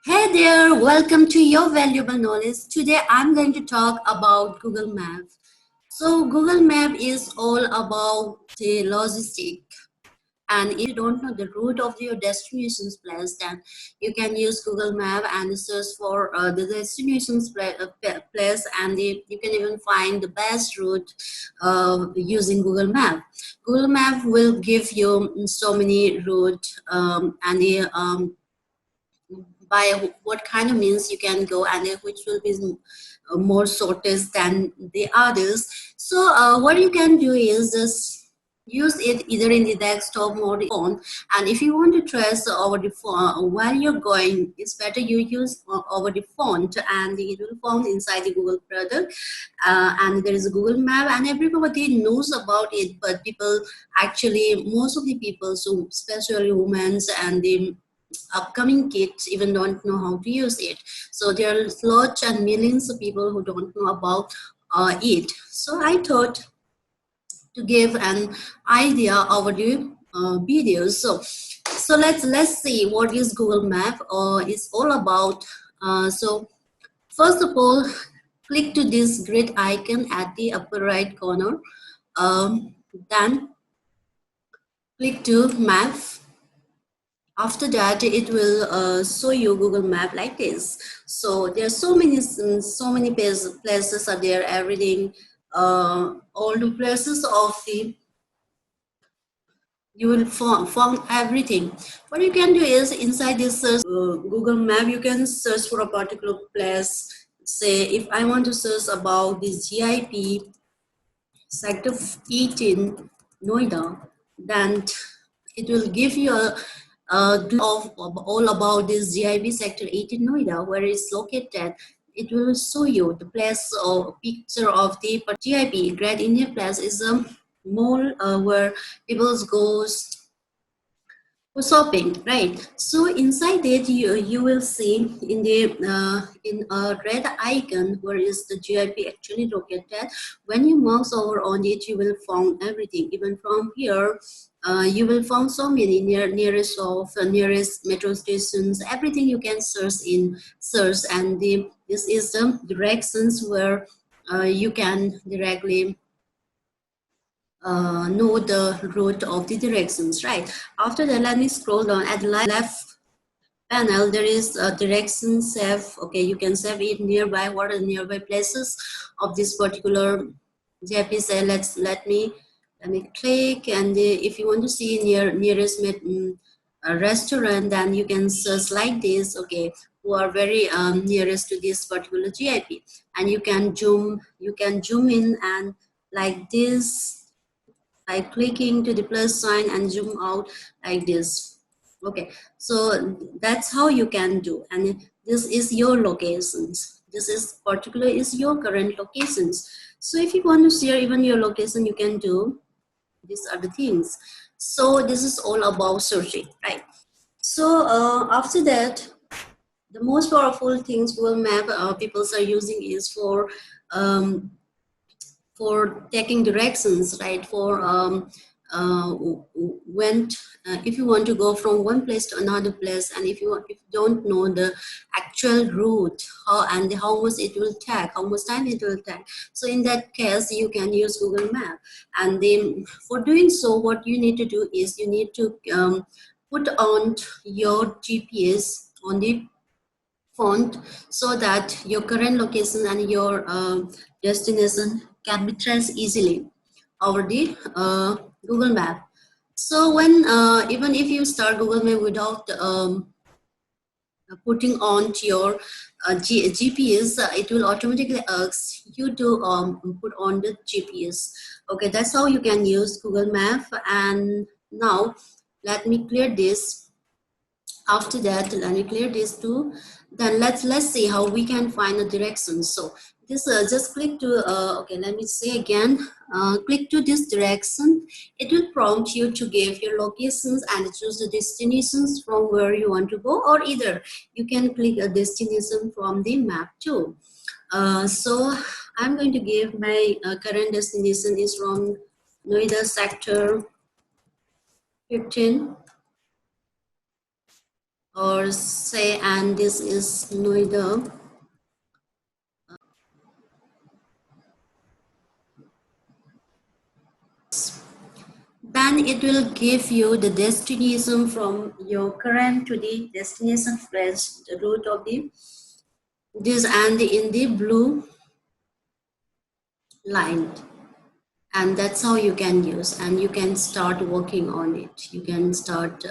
Hey there, welcome to your valuable knowledge. Today I'm going to talk about Google Maps. So Google Map is all about the logistic, and if you don't know the route of your destination's place, then you can use Google Map and search for the place, and you can even find the best route using Google Map. Google Map will give you so many route by what kind of means you can go, and which will be more sorted than the others. So what you can do is just use it either in the desktop or the phone. And if you want to trace over the phone while you're going, it's better you use over the phone, and it will found inside the Google product. And there is a Google Map, and everybody knows about it, but people actually, most of the people, so especially women and the upcoming kids, even don't know how to use it. So there are lots and millions of people who don't know about it. So I thought to give an idea over the videos. So let's see what is Google Map is all about. So first of all, click to this grid icon at the upper right corner. Then click to Map. After that, it will show you Google Map like this. So there are so many places are there. Everything, all the places of the, you will found everything. What you can do is inside this Google Map, you can search for a particular place. Say if I want to search about this GIP sector 18 Noida, then it will give you a of all about this GIB sector 18 Noida, where it's located. It will show you the place or picture of the GIB Great Indian Place is a mall where people goes for shopping, right? So inside it, you will see in a red icon where is the GIP actually located. When you mouse over on it, you will find everything. Even from here, you will find so many nearest metro stations. Everything you can search, and this is the directions where you can directly know the route of the directions, right? After that, let me scroll down. At the left panel, there is a direction save. Okay, you can save it nearby. What are the nearby places of this particular JP? Say, let me click, and if you want to see nearest a restaurant, then you can search like this. Okay, who are very nearest to this particular GIP, and you can zoom in and like this by clicking to the plus sign and zoom out like this. Okay, so that's how you can do, and this is your locations. This is particular is your current locations. So if you want to share even your location, you can do these are the things. So this is all about searching, right? So after that, the most powerful things Google Map people are using is um, for taking directions, right? For when if you want to go from one place to another place, and if you don't know the actual route, how much it will take, how much time it will take. So in that case, you can use Google Map. And then for doing so, what you need to do is you need to put on your GPS on the font so that your current location and your destination can be traced easily over the Google Map. So when even if you start Google Map without putting on to your GPS, it will automatically ask you to put on the GPS. Okay, that's how you can use Google Map. And now let me clear this. After that, let me clear this too. Then let's see how we can find the direction. So this just click to okay, let me say again, click to this direction. It will prompt you to give your locations and choose the destinations from where you want to go, or either you can click a destination from the map too. So I'm going to give my current destination is from Noida sector 15. or say, and this is Noida, then it will give you the destination from your current to the destination place, the route of the this, and in the blue line. And that's how you can use, and you can start working on it. You can start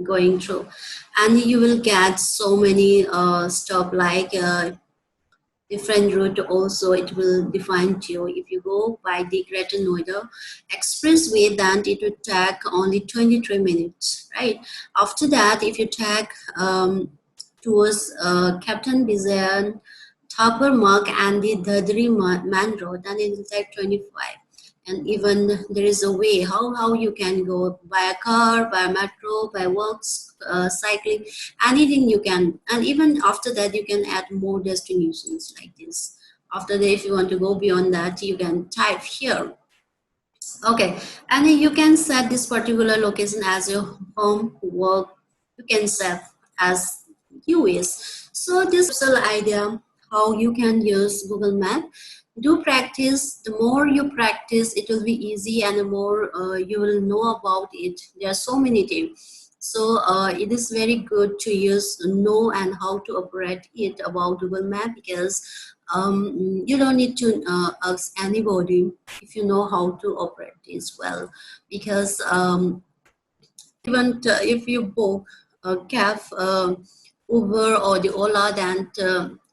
going through, and you will get so many stuff like different route also. It will define to you. If you go by the Greater Noida Expressway, then it will take only 23 minutes, right? After that, if you take towards Captain Bizayan, Thakur Mark, and the Dadri Man Road, then it will take 25. And even there is a way how you can go by a car, by a metro, by walks, cycling, anything you can. And even after that you can add more destinations like this. After that, if you want to go beyond that, you can type here. Okay, and then you can set this particular location as your home, work. You can set as you wish. So this is the idea how you can use Google Map. Do practice. The more you practice, it will be easy, and the more you will know about it. There are so many things. So it is very good to use, know, and how to operate it about Google Map, because you don't need to ask anybody if you know how to operate this well. Because even if you book a cab, Uber or the Ola, then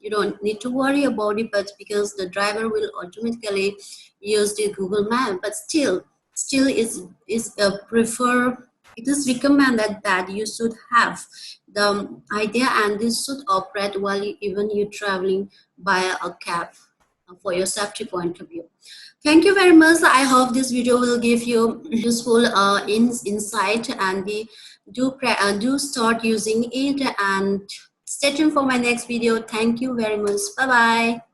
you don't need to worry about it, but because the driver will automatically use the Google Map. But still is prefer, it is recommended that you should have the idea, and this should operate while even you traveling by a cab, for your safety point of view. Thank you very much. I hope this video will give you useful insight, and do start using it, and stay tuned for my next video. Thank you very much. Bye bye.